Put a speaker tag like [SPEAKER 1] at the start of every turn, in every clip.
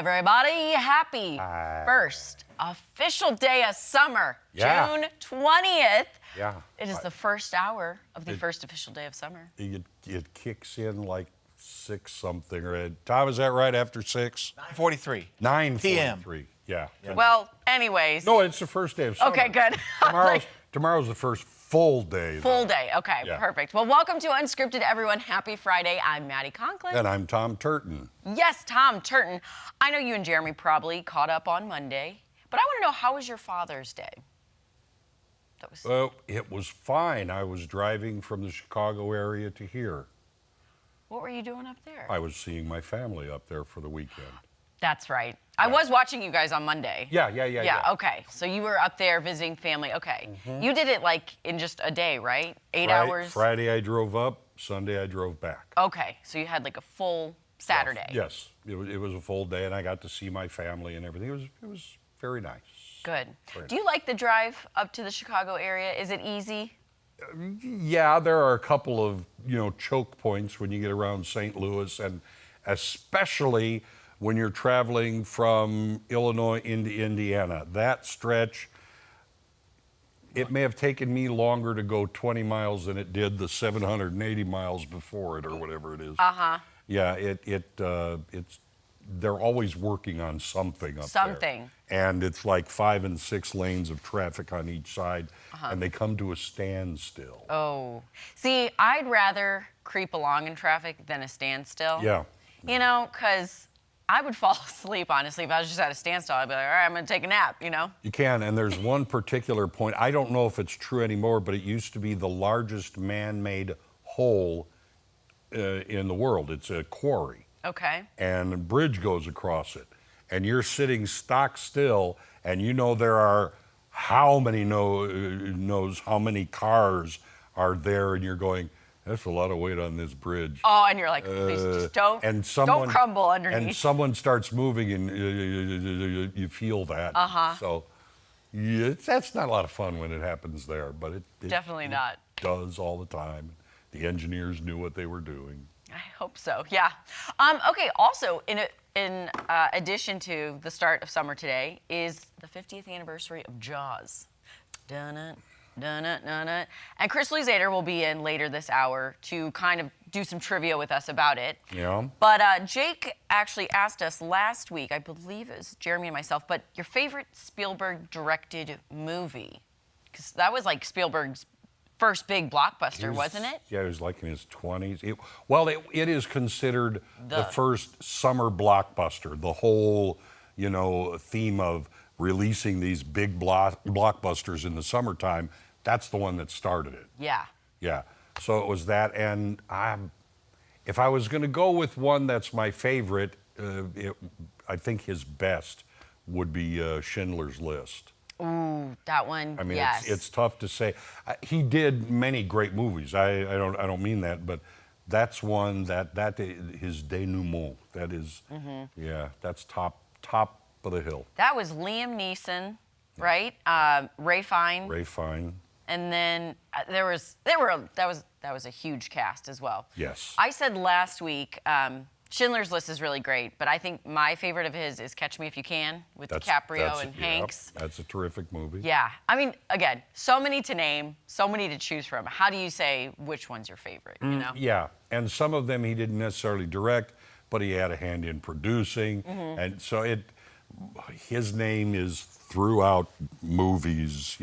[SPEAKER 1] everybody. Happy first official day of summer, June 20th.
[SPEAKER 2] Yeah.
[SPEAKER 1] It is the first hour of the first official day of summer.
[SPEAKER 2] It kicks in like 6 something. Or Tom, is that right? After 6?
[SPEAKER 3] 9:43.
[SPEAKER 2] 9:43. Yeah.
[SPEAKER 1] Well, anyways.
[SPEAKER 2] No, it's the first day of summer.
[SPEAKER 1] Okay, good.
[SPEAKER 2] Tomorrow's the first full day.
[SPEAKER 1] Full day. Okay,
[SPEAKER 2] Yeah.
[SPEAKER 1] perfect. Well, welcome to Unscripted, everyone. Happy Friday. I'm Maddie Conklin.
[SPEAKER 2] And I'm Tom Turton.
[SPEAKER 1] Yes, Tom Turton. I know you and Jeremy probably caught up on Monday, but I want to know, how was your Father's Day?
[SPEAKER 2] Well, it was fine. I was driving from the Chicago area to here.
[SPEAKER 1] What were you doing up there?
[SPEAKER 2] I was seeing my family up there for the weekend.
[SPEAKER 1] That's right. I was watching you guys on Monday.
[SPEAKER 2] Yeah.
[SPEAKER 1] Okay. So you were up there visiting family. Okay.
[SPEAKER 2] Mm-hmm.
[SPEAKER 1] You did it like in just a day, right? 8 hours?
[SPEAKER 2] Friday I drove up. Sunday I drove back.
[SPEAKER 1] Okay. So you had like a full Saturday.
[SPEAKER 2] Yes. It was a full day, and I got to see my family and everything. It was very nice.
[SPEAKER 1] Good.
[SPEAKER 2] Very
[SPEAKER 1] Do you like the drive up to the Chicago area? Is it easy?
[SPEAKER 2] Yeah, there are a couple of, choke points when you get around St. Louis, and especially when you're traveling from Illinois into Indiana. That stretch, it may have taken me longer to go 20 miles than it did the 780 miles before it, or whatever it is.
[SPEAKER 1] Uh-huh.
[SPEAKER 2] Yeah, it's they're always working on something up there.
[SPEAKER 1] Something.
[SPEAKER 2] And it's like 5 and 6 lanes of traffic on each side, and they come to a standstill.
[SPEAKER 1] Oh. See, I'd rather creep along in traffic than a standstill.
[SPEAKER 2] Yeah.
[SPEAKER 1] Because I would fall asleep, honestly. If I was just at a standstill, I'd be like, all right, I'm going to take a nap,
[SPEAKER 2] You can, and there's one particular point. I don't know if it's true anymore, but it used to be the largest man-made hole in the world. It's a quarry.
[SPEAKER 1] Okay.
[SPEAKER 2] And a bridge goes across it. And you're sitting stock still, and there are how many knows how many cars are there, and you're going, that's a lot of weight on this bridge.
[SPEAKER 1] Oh, and you're like, please just don't crumble underneath.
[SPEAKER 2] And someone starts moving, and you feel that. So that's not a lot of fun when it happens there, but it
[SPEAKER 1] Definitely not.
[SPEAKER 2] does all the time. The engineers knew what they were doing.
[SPEAKER 1] I hope so, yeah. Okay, also, in addition to the start of summer today, is the 50th anniversary of Jaws. Dun-it, dun-it, dun-it. And Chris Luzader will be in later this hour to kind of do some trivia with us about it.
[SPEAKER 2] Yeah.
[SPEAKER 1] But Jake actually asked us last week, I believe it was Jeremy and myself, but your favorite Spielberg-directed movie? Because that was like Spielberg's first big blockbuster, wasn't it?
[SPEAKER 2] Yeah, it was like in his 20s. It is considered the first summer blockbuster. The whole, theme of releasing these big blockbusters in the summertime, that's the one that started it.
[SPEAKER 1] Yeah.
[SPEAKER 2] Yeah. So it was that, and if I was going to go with one that's my favorite, I think his best would be Schindler's List.
[SPEAKER 1] Ooh, that one.
[SPEAKER 2] I mean,
[SPEAKER 1] yes.
[SPEAKER 2] it's tough to say. He did many great movies. I don't mean that, but that's one that his denouement. That is, that's top of the hill.
[SPEAKER 1] That was Liam Neeson, right? Ray Fiennes.
[SPEAKER 2] Ray Fiennes.
[SPEAKER 1] And then that was a huge cast as well.
[SPEAKER 2] Yes.
[SPEAKER 1] I said last week, Schindler's List is really great, but I think my favorite of his is Catch Me If You Can with DiCaprio and Hanks.
[SPEAKER 2] That's a terrific movie.
[SPEAKER 1] Yeah. I mean, again, so many to name, so many to choose from. How do you say which one's your favorite,
[SPEAKER 2] Yeah, and some of them he didn't necessarily direct, but he had a hand in producing, and so his name is throughout movies,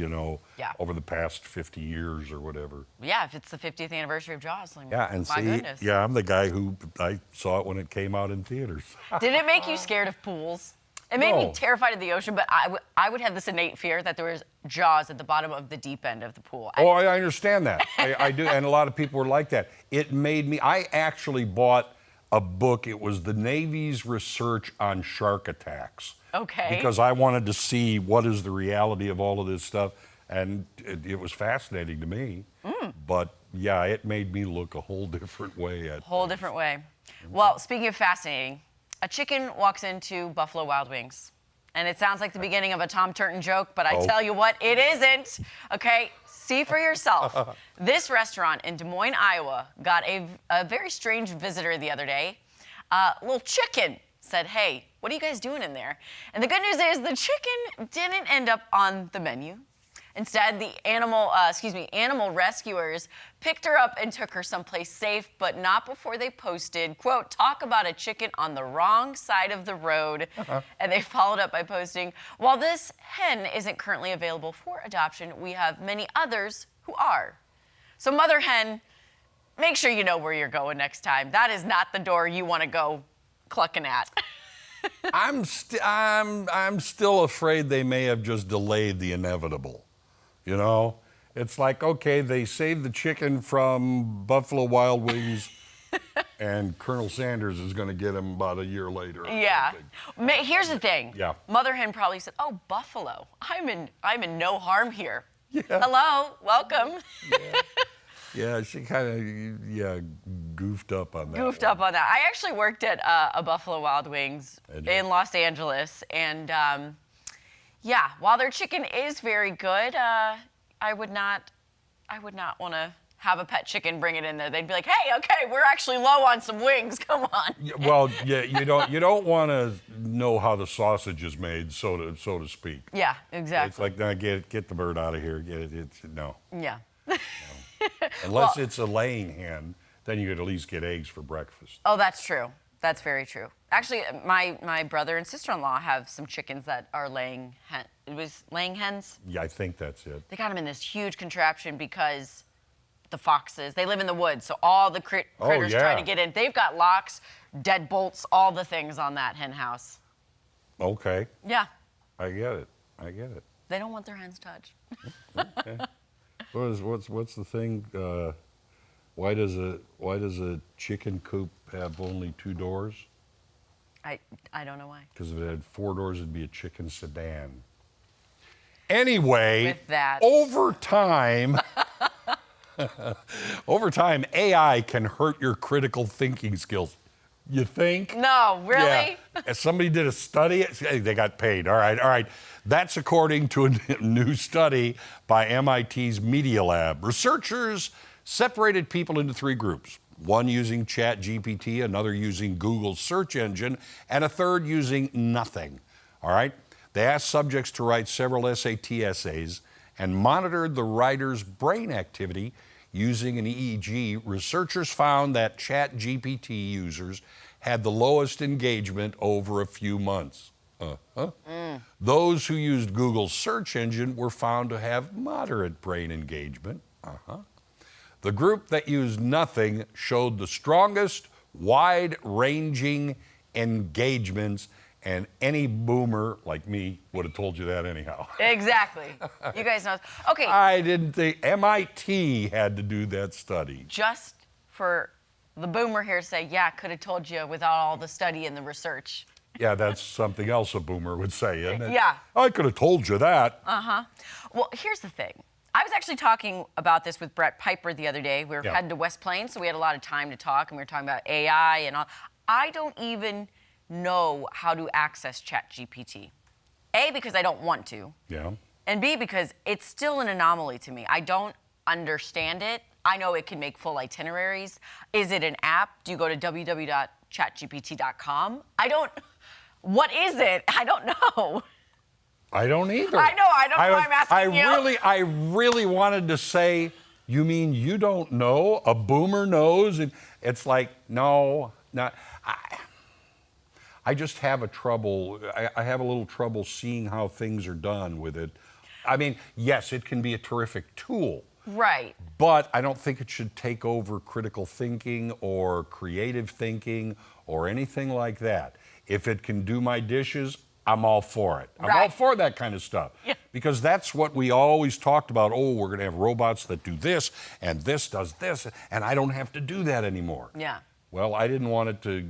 [SPEAKER 2] over the past 50 years or whatever.
[SPEAKER 1] Yeah, if it's the 50th anniversary of Jaws, like,
[SPEAKER 2] goodness. Yeah, I'm the guy who I saw it when it came out in theaters.
[SPEAKER 1] Did it make you scared of pools? It made me terrified of the ocean, but I would have this innate fear that there was Jaws at the bottom of the deep end of the pool.
[SPEAKER 2] I understand that. I do, and a lot of people were like that. It made me, I actually bought a book. It was the Navy's research on shark attacks.
[SPEAKER 1] Okay.
[SPEAKER 2] Because I wanted to see what is the reality of all of this stuff, and it was fascinating to me. But yeah, it made me look a whole different way at
[SPEAKER 1] different way. Well, speaking of fascinating, a chicken walks into Buffalo Wild Wings. And it sounds like the beginning of a Tom Turton joke, but I tell you what, it isn't. Okay, see for yourself. This restaurant in Des Moines, Iowa, got a very strange visitor the other day. A little chicken said, "Hey, what are you guys doing in there?" And the good news is the chicken didn't end up on the menu. Instead, the animal rescuers picked her up and took her someplace safe, but not before they posted, quote, "Talk about a chicken on the wrong side of the road." And they followed up by posting, "While this hen isn't currently available for adoption, we have many others who are." So mother hen, make sure you know where you're going next time. That is not the door you want to go clucking at.
[SPEAKER 2] I'm still afraid they may have just delayed the inevitable. You know, it's like, okay, they saved the chicken from Buffalo Wild Wings, and Colonel Sanders is going to get him about a year later.
[SPEAKER 1] Yeah. Here's the thing.
[SPEAKER 2] Yeah.
[SPEAKER 1] Mother hen probably said, "Oh, Buffalo, I'm in no harm here.
[SPEAKER 2] Yeah.
[SPEAKER 1] Hello, welcome."
[SPEAKER 2] Yeah, she kind of goofed up on that.
[SPEAKER 1] Goofed
[SPEAKER 2] one.
[SPEAKER 1] up on that. I actually worked at a Buffalo Wild Wings in Los Angeles, and yeah, while their chicken is very good, I would not want to have a pet chicken bring it in there. They'd be like, "Hey, okay, we're actually low on some wings. Come on."
[SPEAKER 2] Well, yeah, you don't want to know how the sausage is made, so to speak.
[SPEAKER 1] Yeah, exactly.
[SPEAKER 2] It's like, no, get the bird out of here. No.
[SPEAKER 1] Yeah.
[SPEAKER 2] Unless it's a laying hen, then you could at least get eggs for breakfast.
[SPEAKER 1] Oh, that's true. That's very true. Actually, my brother and sister-in-law have some chickens that are laying hens.
[SPEAKER 2] Yeah, I think that's it.
[SPEAKER 1] They got them in this huge contraption because the foxes, they live in the woods, so all the critters
[SPEAKER 2] yeah.
[SPEAKER 1] trying to get in. They've got locks, deadbolts, all the things on that hen house.
[SPEAKER 2] Okay,
[SPEAKER 1] Yeah,
[SPEAKER 2] I get it.
[SPEAKER 1] they don't want their hens touched.
[SPEAKER 2] Okay. What's the thing? Why does a chicken coop have only 2 doors?
[SPEAKER 1] I don't know why.
[SPEAKER 2] Because if it had 4 doors, it'd be a chicken sedan. Anyway,
[SPEAKER 1] With that.
[SPEAKER 2] over time, AI can hurt your critical thinking skills. You think?
[SPEAKER 1] No, really?
[SPEAKER 2] Yeah. Somebody did a study. They got paid. All right. That's according to a new study by MIT's Media Lab. Researchers separated people into 3 groups. One using ChatGPT, another using Google's search engine, and a third using nothing. All right? They asked subjects to write several SAT essays and monitored the writer's brain activity using an EEG. Researchers found that ChatGPT users had the lowest engagement over a few months. Those who used Google's search engine were found to have moderate brain engagement. The group that used nothing showed the strongest wide-ranging engagements, and any boomer like me would have told you that anyhow.
[SPEAKER 1] Exactly. You guys know. Okay.
[SPEAKER 2] I didn't think MIT had to do that study.
[SPEAKER 1] Just for the boomer here to say, "Yeah, could have told you without all the study and the research."
[SPEAKER 2] Yeah, that's something else a boomer would say, isn't it?
[SPEAKER 1] Yeah.
[SPEAKER 2] I could have told you that.
[SPEAKER 1] Well, here's the thing. I was actually talking about this with Brett Piper the other day. We were
[SPEAKER 2] Yeah.
[SPEAKER 1] heading to West Plains, so we had a lot of time to talk, and we were talking about AI and all. I don't even know how to access ChatGPT. A, because I don't want to,
[SPEAKER 2] Yeah.
[SPEAKER 1] and B, because it's still an anomaly to me. I don't understand it. I know it can make full itineraries. Is it an app? Do you go to www.chatgpt.com? What is it? I don't know.
[SPEAKER 2] I don't either.
[SPEAKER 1] I know, I don't know why I'm asking you.
[SPEAKER 2] I really wanted to say, you mean you don't know? A boomer knows? And it's like, no, not. I just have I have a little trouble seeing how things are done with it. I mean, yes, it can be a terrific tool.
[SPEAKER 1] Right.
[SPEAKER 2] But I don't think it should take over critical thinking or creative thinking or anything like that. If it can do my dishes, I'm all for it. I'm all
[SPEAKER 1] Right.
[SPEAKER 2] for that kind of stuff.
[SPEAKER 1] Yeah.
[SPEAKER 2] Because that's what we always talked about. Oh, we're going to have robots that do this, and this does this, and I don't have to do that anymore.
[SPEAKER 1] Yeah.
[SPEAKER 2] Well, I didn't want it to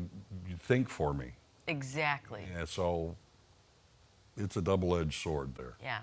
[SPEAKER 2] think for me.
[SPEAKER 1] Exactly.
[SPEAKER 2] Yeah, so it's a double-edged sword there.
[SPEAKER 1] Yeah.